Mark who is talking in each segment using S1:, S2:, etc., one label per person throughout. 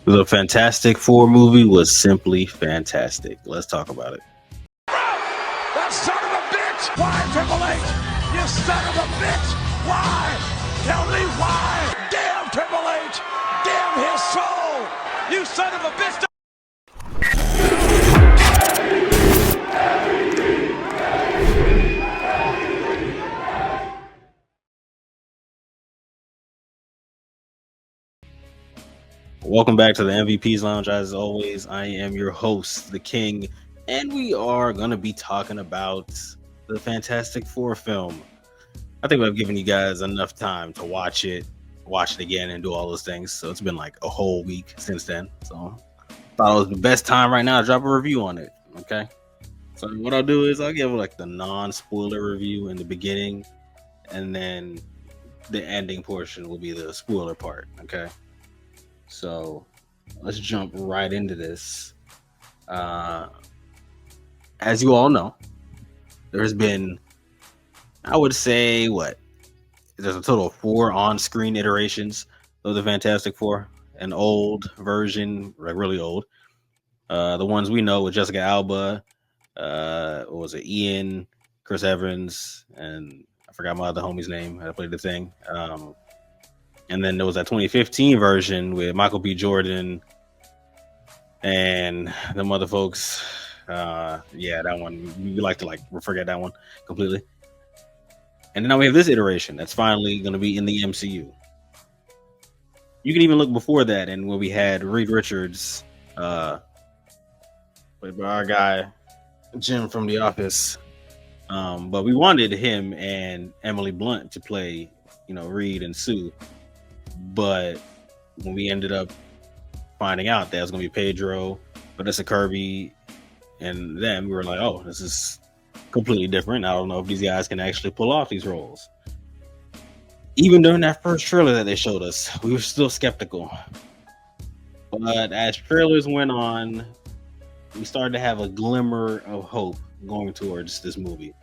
S1: The Fantastic Four movie was simply fantastic. Let's talk about it.
S2: That son of a bitch! Why, Triple H? You son of a bitch! Why? Tell me why! Damn Triple H! Damn his soul! You son of a bitch!
S1: Welcome back to the MVP's Lounge. As always, I am your host, the King, and we are going to be talking about the Fantastic Four film. I think I've given you guys enough time to watch it again, and do all those things. So it's been like a whole week since then. So I thought it was the best time right now to drop a review on it. Okay. So what I'll do is I'll give like the non-spoiler review in the beginning, and then the ending portion will be the spoiler part. Okay. So let's jump right into this. As you all know, there's been, I would say, there's a total of 4 on-screen iterations of the Fantastic Four. An old version, like really old. The ones we know with Jessica Alba, what was it, Ian, Chris Evans, and I forgot my other homie's name. I played the thing. And then there was that 2015 version with Michael B. Jordan and the other folks. Yeah, that one. We like to forget that one completely. And then now we have this iteration that's finally going to be in the MCU. You can even look before that, and when we had Reed Richards, played by our guy Jim from The Office. But we wanted him and Emily Blunt to play, Reed and Sue. But when we ended up finding out that it was going to be Pedro, Vanessa Kirby, and them, we were like, oh, this is completely different. I don't know if these guys can actually pull off these roles. Even during that first trailer that they showed us, we were still skeptical. But as trailers went on, we started to have a glimmer of hope going towards this movie.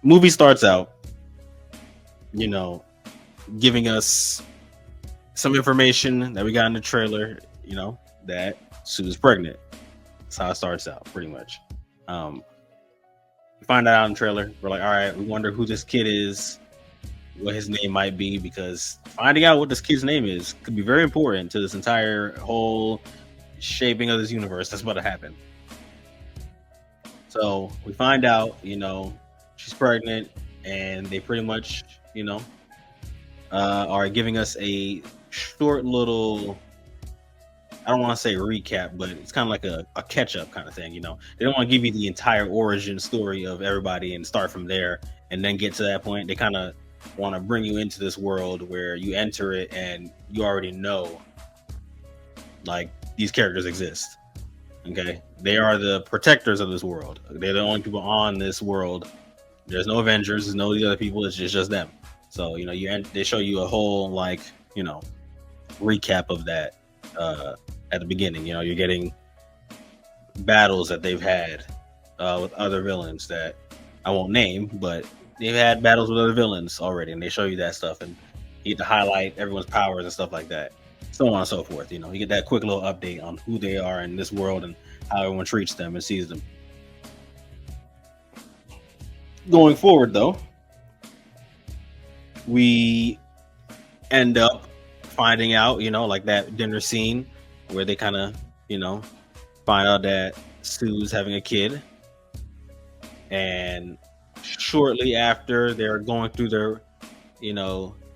S1: Movie starts out, giving us some information that we got in the trailer, that Sue's pregnant. That's how it starts out, pretty much. We find out in the trailer. We're like, all right, we wonder who this kid is, what his name might be, because finding out what this kid's name is could be very important to this entire whole shaping of this universe that's about to happen. So we find out, she's pregnant, and they pretty much, are giving us a short little, I don't want to say recap, but it's kind of like a catch-up kind of thing. They don't want to give you the entire origin story of everybody and start from there and then get to that point. They kind of want to bring you into this world where you enter it and you already know, like, these characters exist. Okay, they are the protectors of this world. They're the only people on this world. There's no Avengers. There's no these other people. It's just them. So they show you a whole recap of that at the beginning. You're getting battles that they've had with other villains that I won't name, but they've had battles with other villains already, and they show you that stuff, and you get to highlight everyone's powers and stuff like that, so on and so forth. You get that quick little update on who they are in this world and how everyone treats them and sees them. Going forward, though, we end up finding out, like that dinner scene where they kind of, find out that Sue's having a kid. And shortly after, they're going through their,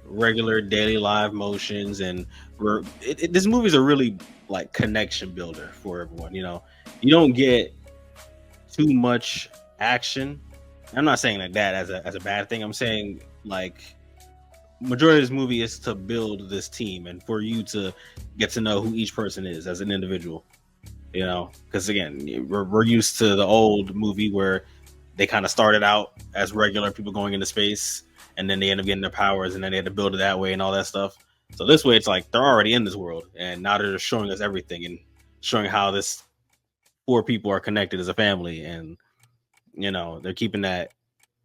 S1: regular daily live motions. And this movie's a really connection builder for everyone. You don't get too much action. I'm not saying that as a bad thing. I'm saying majority of this movie is to build this team and for you to get to know who each person is as an individual. Because again, we're used to the old movie where they kind of started out as regular people going into space, and then they end up getting their powers, and then they had to build it that way and all that stuff. So this way, it's like they're already in this world, and now they're showing us everything and showing how this 4 people are connected as a family, and they're keeping that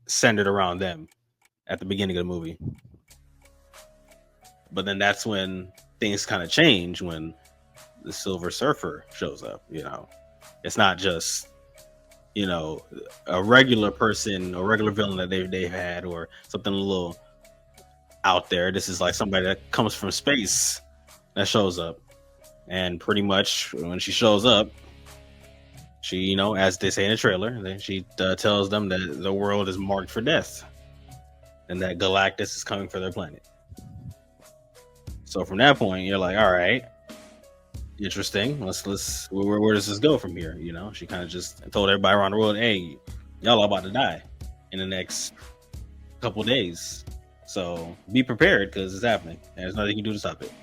S1: centered around them at the beginning of the movie. But then that's when things kind of change when the Silver Surfer shows up. It's not just a regular person or regular villain that they've had or something a little out there. This is like somebody that comes from space that shows up, and pretty much when she shows up, she, as they say in the trailer, then she tells them that the world is marked for death and that Galactus is coming for their planet. So from that point, you're like, all right, interesting. Let's where does this go from here? She kind of just told everybody around the world, hey, y'all are about to die in the next couple days. So be prepared because it's happening. And there's nothing you can do to stop it.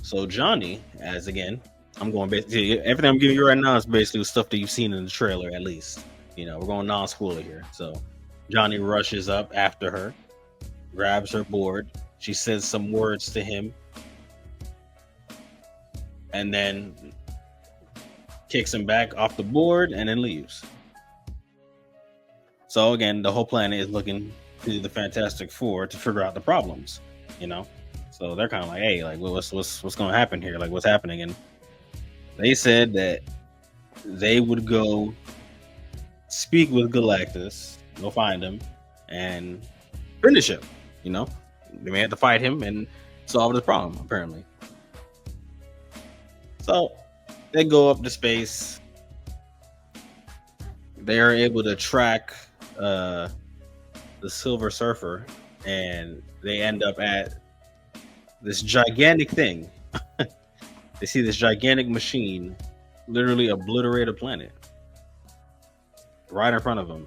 S1: So Johnny, as again, I'm going basically everything I'm giving you right now is basically stuff that you've seen in the trailer, at least. We're going non-spoiler here. So Johnny rushes up after her, grabs her board. She says some words to him, and then kicks him back off the board and then leaves. So again, the whole planet is looking to the Fantastic Four to figure out the problems, So they're kind of like, hey, like what's going to happen here? Like what's happening? And they said that they would go speak with Galactus, go find him, and finish him. They may have to fight him and solve this problem, apparently. So they go up to space. They are able to track the Silver Surfer, and they end up at this gigantic thing. They see this gigantic machine literally obliterate a planet right in front of them,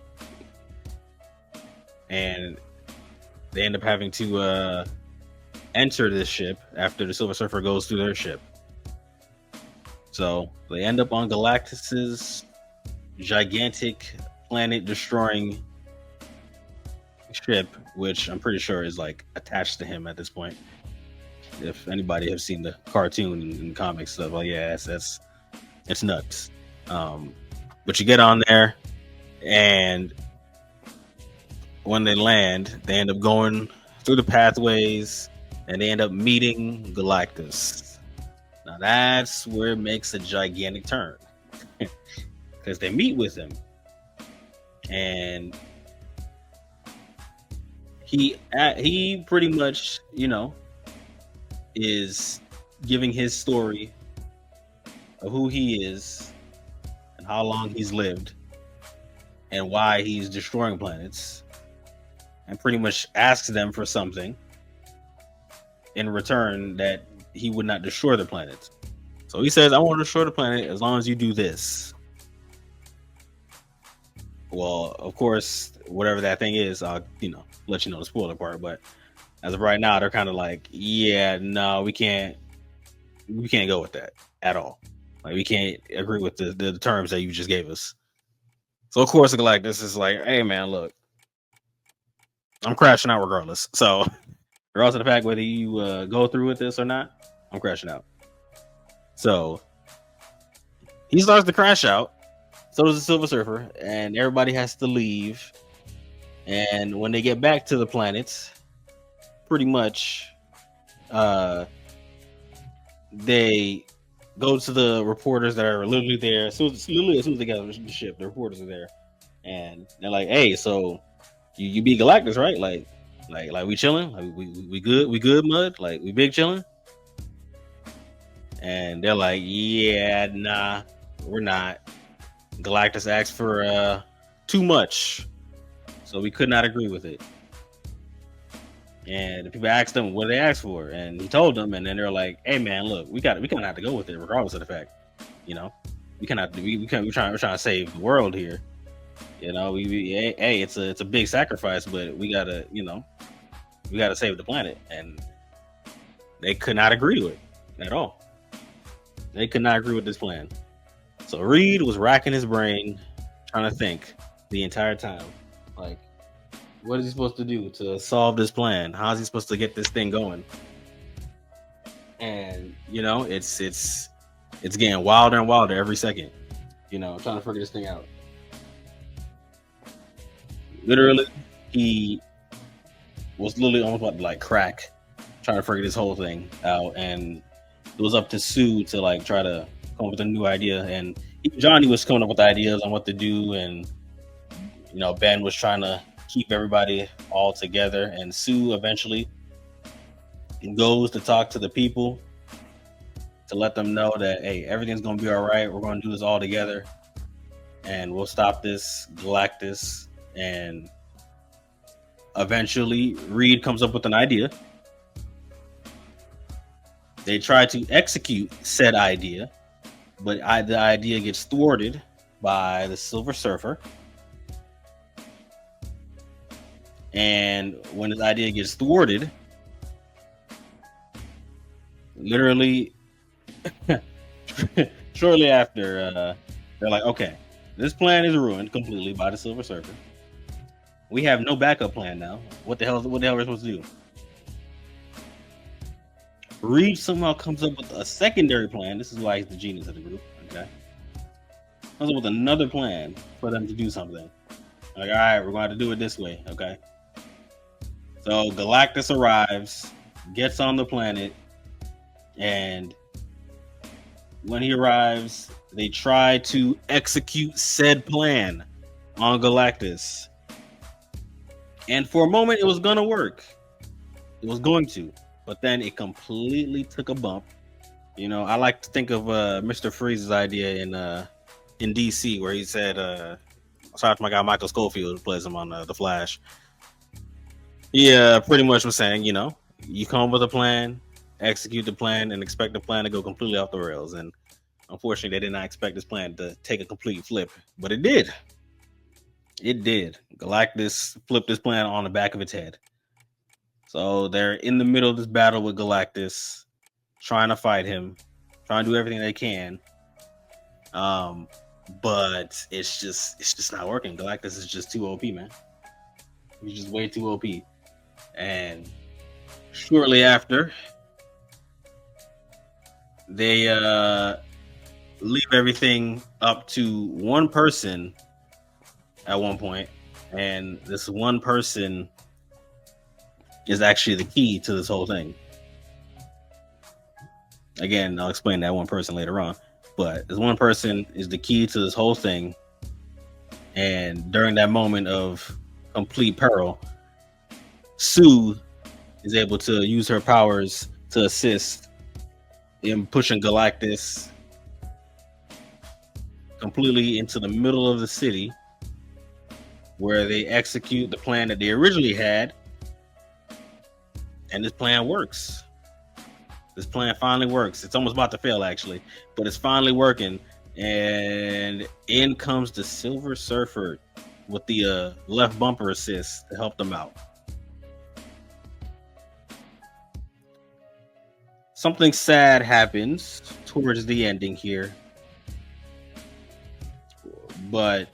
S1: and they end up having to enter this ship after the Silver Surfer goes through their ship. So they end up on Galactus's gigantic planet-destroying ship, which I'm pretty sure is like attached to him at this point. If anybody has seen the cartoon and comics stuff, well, yeah, it's nuts. But you get on there, and when they land, they end up going through the pathways, and they end up meeting Galactus. Now that's where it makes a gigantic turn, because they meet with him, and he pretty much, is giving his story of who he is and how long he's lived and why he's destroying planets, and pretty much asks them for something in return that he would not destroy the planet. So he says, I want to destroy the planet as long as you do this. Well, of course, whatever that thing is, I'll let you know the spoiler part, but as of right now, they're kind of like, yeah, no, we can't go with that at all. Like, we can't agree with the terms that you just gave us. So of course, Galactus is like, hey man, look, I'm crashing out regardless. So regardless of the fact whether you go through with this or not, I'm crashing out. So he starts to crash out. So does the Silver Surfer, and everybody has to leave. And when they get back to the planet, pretty much they go to the reporters that are literally there. As soon as they get on the ship, the reporters are there, and they're like, "Hey, so you beat Galactus, right? Like we chilling? Like we good, Mud? Like we big chilling?" And they're like, "Yeah, nah, we're not. Galactus asked for too much, so we could not agree with it." And the people asked him what they asked for, and he told them, and then they're like, "Hey man, look, we kind of have to go with it, regardless of the fact, we cannot. We're trying to save the world here, hey, it's a big sacrifice, but we gotta save the planet." And they could not agree to it at all. They could not agree with this plan. So Reed was racking his brain, trying to think the entire time, like, what is he supposed to do to solve this plan? How's he supposed to get this thing going? And it's getting wilder and wilder every second. Trying to figure this thing out. Literally, he was literally almost about to crack trying to figure this whole thing out, and it was up to Sue to like try to come up with a new idea, and even Johnny was coming up with ideas on what to do, and Ben was trying to keep everybody all together, and Sue eventually goes to talk to the people to let them know that, hey, everything's gonna be all right. We're gonna do this all together, and we'll stop this Galactus. And eventually, Reed comes up with an idea. They try to execute said idea, but the idea gets thwarted by the Silver Surfer. And when his idea gets thwarted, literally shortly after, they're like, okay, this plan is ruined completely by the Silver Surfer. We have no backup plan now. What the hell are we supposed to do? Reed somehow comes up with a secondary plan. This is why he's the genius of the group. Okay, comes up with another plan for them to do something. Like, all right, we're going to do it this way. Okay. So Galactus arrives, gets on the planet, and when he arrives, they try to execute said plan on Galactus. And for a moment, it was going to work. It was going to. But then it completely took a bump. I like to think of Mr. Freeze's idea in DC, where he said, shout out to my guy Michael Schofield, who plays him on The Flash. Yeah, pretty much was saying, you come up with a plan, execute the plan, and expect the plan to go completely off the rails. And unfortunately, they did not expect this plan to take a complete flip, but it did. It did. Galactus flipped this plan on the back of its head. So they're in the middle of this battle with Galactus, trying to fight him, trying to do everything they can. But it's just not working. Galactus is just too OP, man. He's just way too OP. And shortly after, they leave everything up to one person at one point, and this one person is actually the key to this whole thing. Again, I'll explain that one person later on, but this one person is the key to this whole thing. And during that moment of complete peril, Sue is able to use her powers to assist in pushing Galactus completely into the middle of the city, where they execute the plan that they originally had. And this plan works. This plan finally works. It's almost about to fail, actually, but it's finally working. And in comes the Silver Surfer with the left bumper assist to help them out. Something sad happens towards the ending here, but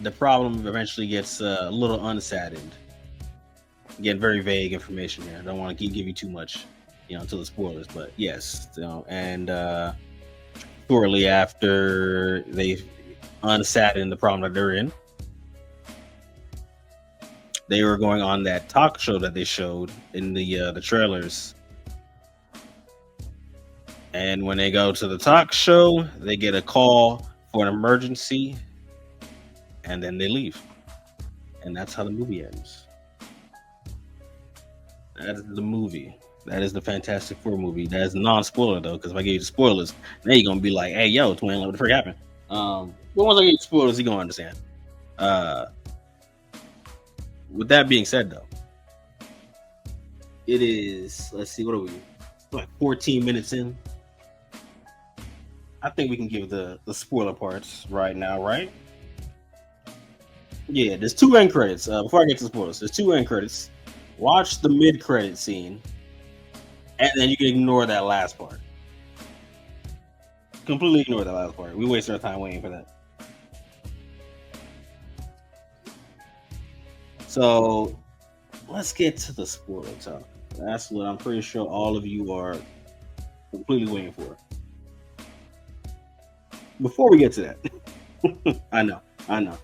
S1: the problem eventually gets a little unsaddened. Again, very vague information here. I don't want to give you too much, until the spoilers. But yes, and shortly after they unsaddened the problem that they're in, they were going on that talk show that they showed in the trailers. And when they go to the talk show, they get a call for an emergency, and then they leave. And that's how the movie ends. That is the movie. That is the Fantastic Four movie. That is non-spoiler, though, because if I give you the spoilers, then you're going to be like, hey, yo, twin, what the frick happened? But once I give you the spoilers, you're going to understand. With that being said, though, it is, let's see, what are we, like 14 minutes in? I think we can give the spoiler parts right now, right? Yeah, there's 2 end credits. Before I get to the spoilers, there's 2 end credits. Watch the mid-credit scene, and then you can ignore that last part. Completely ignore that last part. We waste our time waiting for that. So, let's get to the spoiler talk. That's what I'm pretty sure all of you are completely waiting for. Before we get to that, I know, I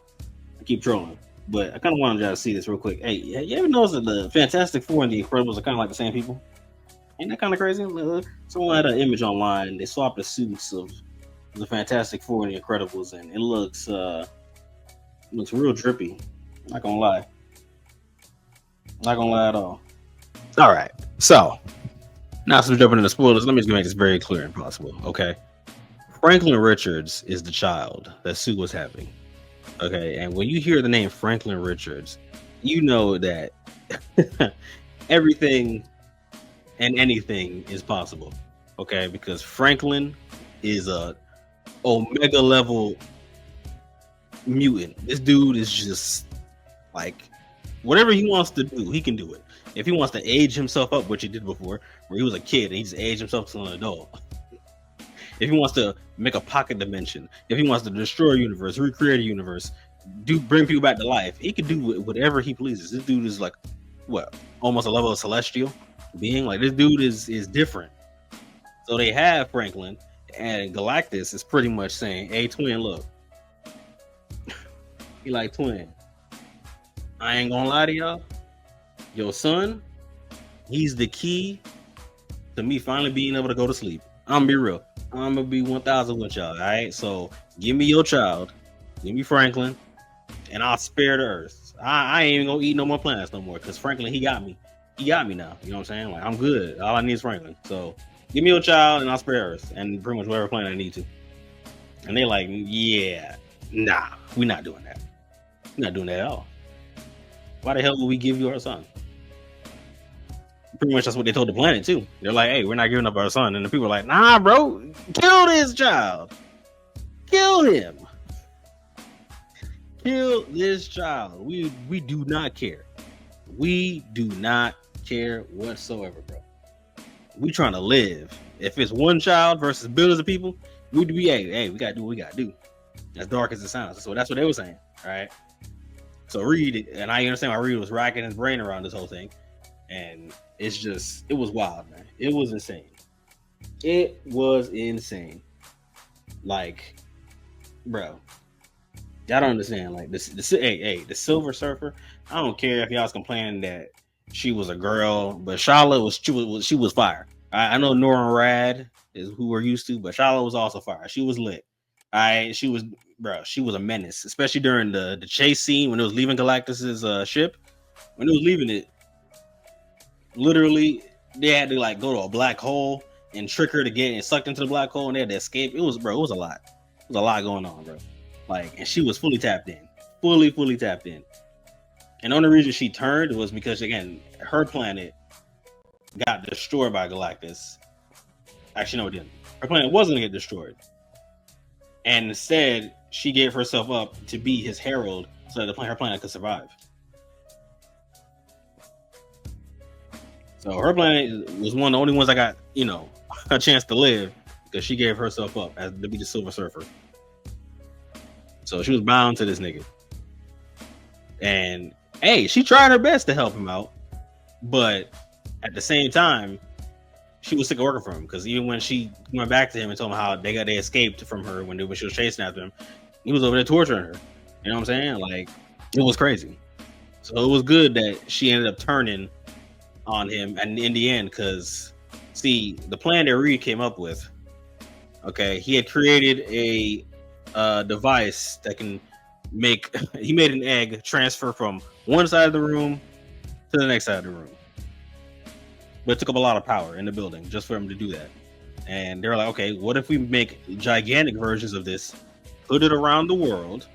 S1: keep trolling, but I kind of wanted y'all to see this real quick. Hey, you ever notice that the Fantastic Four and the Incredibles are kind of like the same people? Ain't that kind of crazy? Someone had an image online. They swapped the suits of the Fantastic Four and the Incredibles, and it looks real drippy. Not gonna lie. Not gonna lie at all. All right. So now, since we're jumping into spoilers, let me just make this very clear and possible. Okay. Franklin Richards is the child that Sue was having. Okay. And when you hear the name Franklin Richards, you know that everything and anything is possible. Okay. Because Franklin is a Omega level mutant. This dude is just like whatever he wants to do, he can do it. If he wants to age himself up, which he did before, where he was a kid and he just aged himself to an adult. If he wants to make a pocket dimension, if he wants to destroy a universe, recreate a universe, bring people back to life, he can do whatever he pleases. This dude is like, what, almost a level of celestial being. Like, this dude is different. So they have Franklin, and Galactus is pretty much saying, "Hey, twin, look, he like, twin, I ain't gonna lie to y'all. Your son, he's the key to me finally being able to go to sleep. I'm gonna be real. I'm gonna be 1,000 with y'all. All right. So give me your child, give me Franklin, and I'll spare the Earth. I ain't even gonna eat no more planets no more because Franklin, he got me. He got me now. You know what I'm saying? Like, I'm good. All I need is Franklin. So give me your child, and I'll spare Earth and pretty much whatever planet I need to." And they're like, "Yeah, nah, we're not doing that. We're not doing that at all. Why the hell would we give you our son?" Pretty much that's what they told the planet too. They're like, "Hey, we're not giving up our son." And the people are like, "Nah, bro, kill this child. Kill him. Kill this child. We do not care. We do not care whatsoever, bro. We trying to live. If it's one child versus billions of people, we'd be, hey, we gotta do what we gotta do." As dark as it sounds. So that's what they were saying. All right. So Reed, and I understand why Reed was racking his brain around this whole thing. And it's just, it was wild, man. It was insane. It was insane. Like, bro, y'all don't understand. Like, the Silver Surfer. I don't care if y'all's complaining that she was a girl, but Charlotte she was fire. I know Norman Rad is who we're used to, but Charlotte was also fire. She was lit. She was a menace, especially during the chase scene when it was leaving Galactus's ship. When it was leaving it, literally they had to like go to a black hole and trick her to get sucked into the black hole, and they had to escape. It was a lot. It was a lot going on, bro. Like, and she was fully tapped in. Fully tapped in. And the only reason she turned was because, again, her planet got destroyed by Galactus. Actually, no, it didn't. Her planet wasn't going to get destroyed. And instead, she gave herself up to be his herald so that her planet could survive. So her planet was one of the only ones that got, a chance to live because she gave herself up as to be the Silver Surfer. So she was bound to this nigga. And hey, she tried her best to help him out, but at the same time, she was sick of working for him because even when she went back to him and told him how they escaped from her when she was chasing after him, he was over there torturing her. You know what I'm saying? Like, it was crazy. So it was good that she ended up turning on him and in the end, because see, the plan that Reed came up with, okay, he had created a device that can he made an egg transfer from one side of the room to the next side of the room. But it took up a lot of power in the building just for him to do that. And they're like, okay, what if we make gigantic versions of this, put it around the world,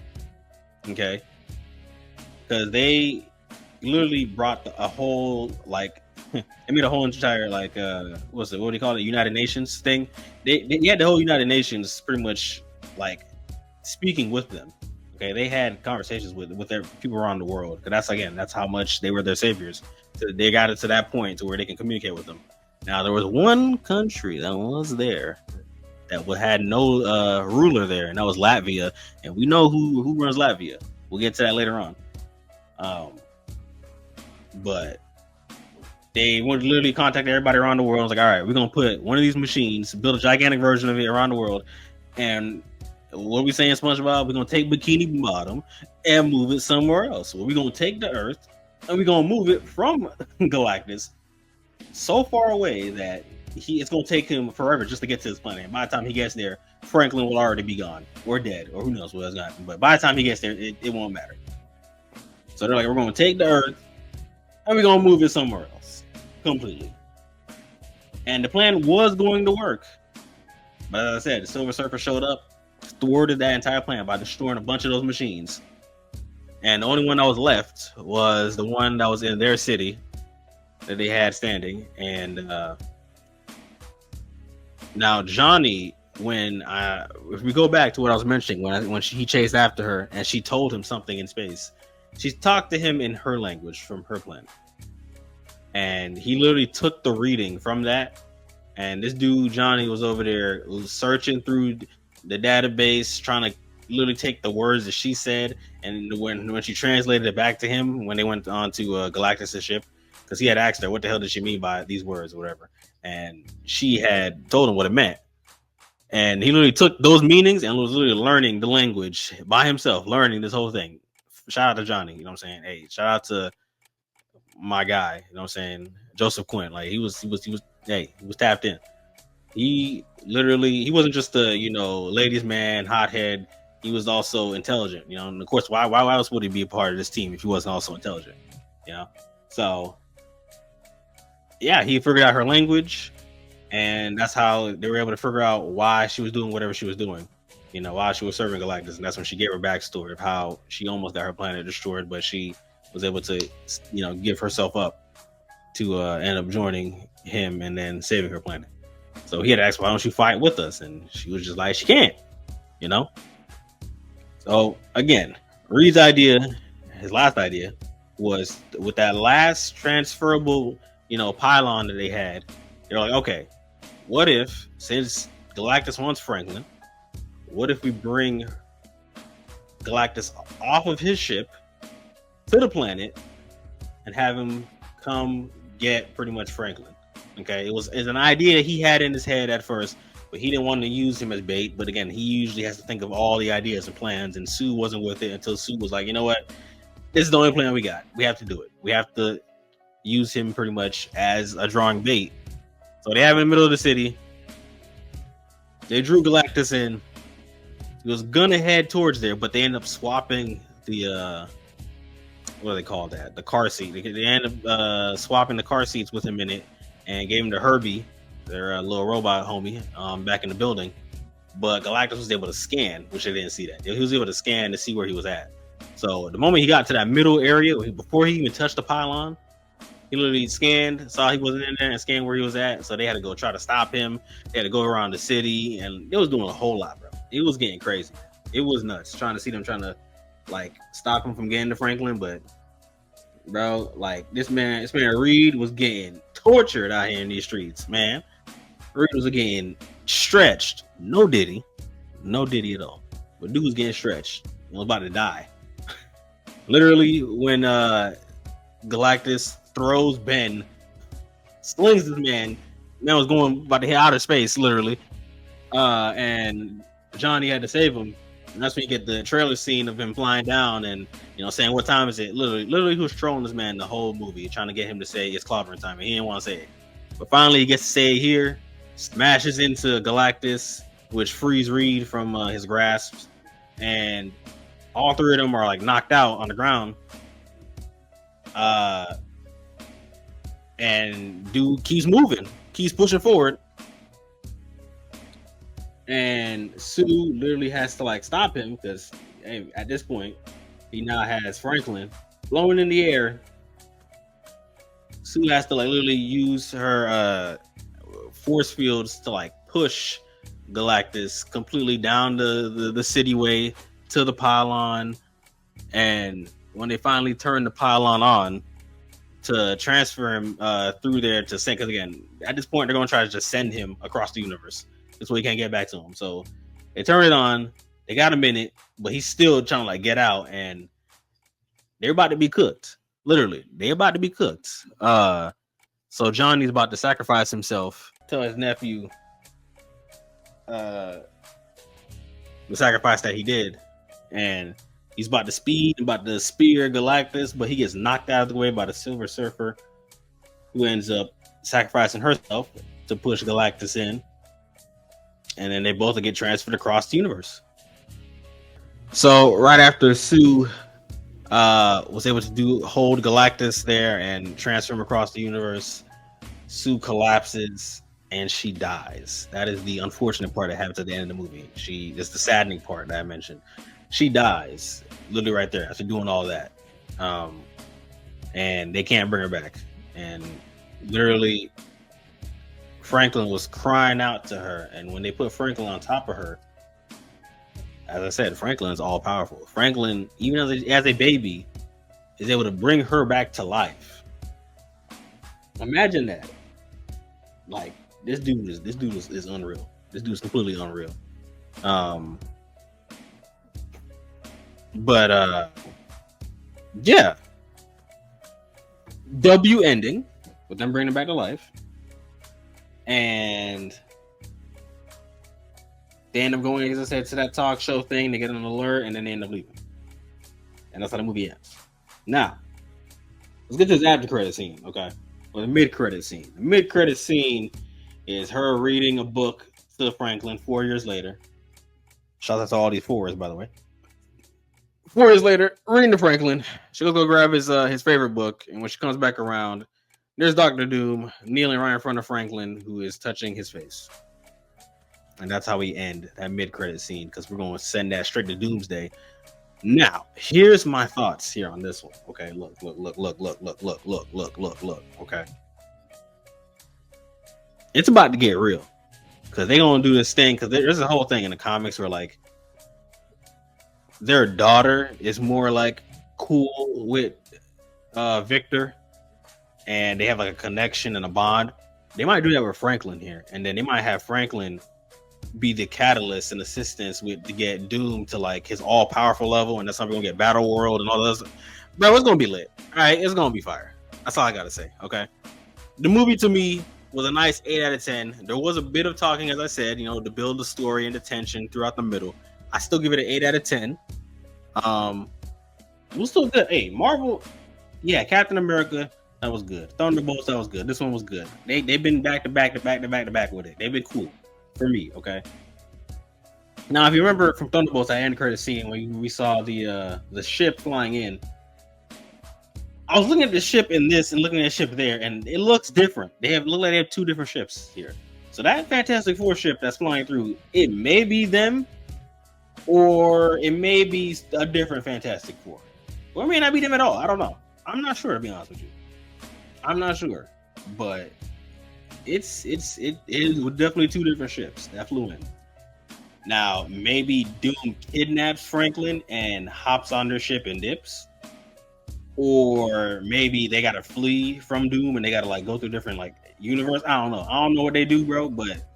S1: okay? Because they literally brought a whole, like, they made a whole entire, like, what do you call it, United Nations thing. They had the whole United Nations pretty much, like, speaking with them. Okay, they had conversations with their people around the world. Because that's how much they were their saviors. So they got it to that point to where they can communicate with them. Now, there was one country that was there that had no ruler there, and that was Latvia. And we know who runs Latvia. We'll get to that later on. But they would literally contact everybody around the world. I was like, all right, we're going to put one of these machines, build a gigantic version of it around the world. And what are we saying, SpongeBob? We're going to take Bikini Bottom and move it somewhere else. So we're going to take the Earth and we're going to move it from Galactus so far away that it's gonna take him forever just to get to this planet. And by the time he gets there, Franklin will already be gone or dead, or who knows what's gonna happen. But by the time he gets there, it won't matter. So they're like, we're gonna take the Earth and we're gonna move it somewhere else completely. And the plan was going to work. But as I said, the Silver Surfer showed up, thwarted that entire plan by destroying a bunch of those machines. And the only one that was left was the one that was in their city that they had standing. And now Johnny, if we go back to what I was mentioning, when he chased after her and she told him something in space, she talked to him in her language from her planet. And he literally took the reading from that. And this dude, Johnny, was over there searching through the database, trying to literally take the words that she said. And when she translated it back to him, when they went on to Galactus' ship, because he had asked her, what the hell did she mean by these words or whatever? And she had told him what it meant. And he literally took those meanings and was literally learning the language by himself, learning this whole thing. Shout out to Johnny, you know what I'm saying? Hey, shout out to my guy, you know what I'm saying? Joseph Quinn. Like he was tapped in. He wasn't just a, ladies man, hothead. He was also intelligent, and of course, why else would he be a part of this team if he wasn't also intelligent? So yeah, he figured out her language, and that's how they were able to figure out why she was doing whatever she was doing, while she was serving Galactus. And that's when she gave her backstory of how she almost got her planet destroyed, but she was able to, give herself up to end up joining him and then saving her planet. So he had asked, why don't you fight with us? And she was just like, she can't, So again, Reed's idea, his last idea, was with that last transferable, pylon that they had. They're like, okay, what if, since Galactus wants Franklin, what if we bring Galactus off of his ship to the planet and have him come get pretty much Franklin? Okay, it's an idea he had in his head at first, but he didn't want to use him as bait. But again, he usually has to think of all the ideas and plans, and Sue wasn't with it until Sue was like, you know what, this is the only plan we got. We have to do it. We have to use him pretty much as a drawing bait. So they have him in the middle of the city. They drew Galactus in. He was gonna head towards there, but they end up swapping the what do they call that? The car seat. They end up swapping the car seats with him in it and gave him to Herbie, their little robot homie, back in the building. But Galactus was able to scan, which they didn't see that. He was able to scan to see where he was at. So the moment he got to that middle area, before he even touched the pylon, he literally scanned, saw he wasn't in there, and scanned where he was at. So they had to go try to stop him. They had to go around the city, and it was doing a whole lot, bro. It was getting crazy. It was nuts trying to stop him from getting to Franklin. But bro, like this man Reed was getting tortured out here in these streets, man. Reed was getting stretched. No diddy at all. But dude was getting stretched. He was about to die. Literally, when Galactus throws Ben, slings this man was going about to hit outer space, literally. And Johnny had to save him. And that's when you get the trailer scene of him flying down and saying, what time is it? Literally he was trolling this man the whole movie, trying to get him to say it's clobbering time, and he didn't want to say it. But finally he gets to say it here, smashes into Galactus, which frees Reed from his grasp, and all three of them are like knocked out on the ground. And dude keeps moving, keeps pushing forward. And Sue literally has to stop him because at this point he now has Franklin blowing in the air. Sue has to literally use her force fields to push Galactus completely down the city way to the pylon. And when they finally turn the pylon on to transfer him through there to send, because again, at this point they're going to try to just send him across the universe. This way he can't get back to him. So they turn it on. They got him in it, but he's still trying to get out, and they're about to be cooked. Literally, they're about to be cooked. So Johnny's about to sacrifice himself, tell his nephew the sacrifice that he did, and he's about to spear Galactus, but he gets knocked out of the way by the Silver Surfer, who ends up sacrificing herself to push Galactus in, and then they both get transferred across the universe. So right after Sue was able to hold Galactus there and transfer him across the universe, Sue collapses and she dies. That is the unfortunate part that happens at the end of the movie. It's the saddening part that I mentioned. She dies literally right there after doing all that, and they can't bring her back. And literally, Franklin was crying out to her, and when they put Franklin on top of her, as I said, Franklin is all powerful. Franklin, even as a baby, is able to bring her back to life. Imagine that. Like, this dude is unreal. This dude is completely unreal. Yeah. W ending with them bringing her back to life, and they end up going, as I said, to that talk show thing. They get an alert, and then they end up leaving, and that's how the movie ends. Now, let's get to this after credit scene, okay? Or the mid credit scene. The mid credit scene is her reading a book to Franklin 4 years later. Shout out to all these 4s, by the way. 4 years later, reading to Franklin, she goes go grab his favorite book, and when she comes back around, there's Dr. Doom kneeling right in front of Franklin, who is touching his face. And that's how we end that mid-credit scene, because we're going to send that straight to Doomsday. Now, here's my thoughts here on this one. Okay, look. Okay. It's about to get real, because they're going to do this thing, because there's a whole thing in the comics where, like, their daughter is more, like, cool with Victor, and they have, like, a connection and a bond. They might do that with Franklin here, and then they might have Franklin be the catalyst and assistance to get Doom to, like, his all-powerful level, and that's how we're gonna get Battle World and all those. Bro, it's gonna be lit. All right, it's gonna be fire. That's all I gotta say. Okay, the movie to me was a nice 8 out of 10. There was a bit of talking, as I said, to build the story and the tension throughout the middle. I still give it an 8 out of 10. It was still good. Hey, Marvel, yeah, Captain America, that was good. Thunderbolts, that was good. This one was good. They've been back to back with it. They've been cool. For me, okay. Now, if you remember from Thunderbolts, that end credit scene when we saw the ship flying in, I was looking at the ship in this and looking at the ship there, and it looks different. Look like they have 2 different ships here. So that Fantastic Four ship that's flying through, it may be them, or it may be a different Fantastic Four, or it may not be them at all. I don't know. I'm not sure, to be honest with you. I'm not sure, but it is definitely 2 different ships that flew in. Now, maybe Doom kidnaps Franklin and hops on their ship and dips, or maybe they gotta flee from Doom and they gotta, like, go through different, like, universe. I don't know what they do, bro, but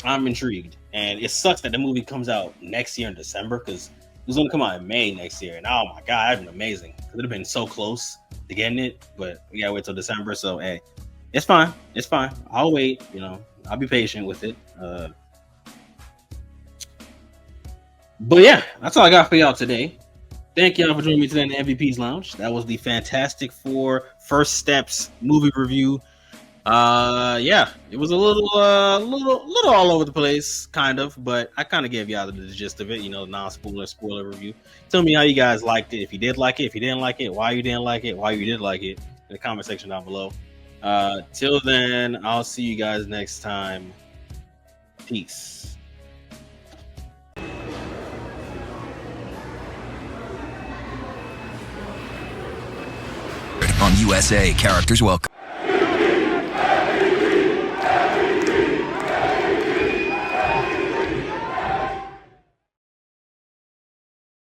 S1: I'm intrigued. And it sucks that the movie comes out next year in December, because it was gonna come out in May next year, and oh my god, that'd been amazing. It would have been so close to getting it, but we gotta wait till December. So hey, it's fine. I'll wait. I'll be patient with it. But yeah, that's all I got for y'all today. Thank y'all for joining me today in the MVP's Lounge. That was the Fantastic Four First Steps movie review. Yeah, it was a little all over the place, kind of, but I kind of gave y'all the gist of it. Non-spoiler review. Tell me how you guys liked it. If you did like it, if you didn't like it, why you didn't like it, why you did like it, in the comment section down below. Till then, I'll see you guys next time. Peace.
S3: On USA, characters welcome.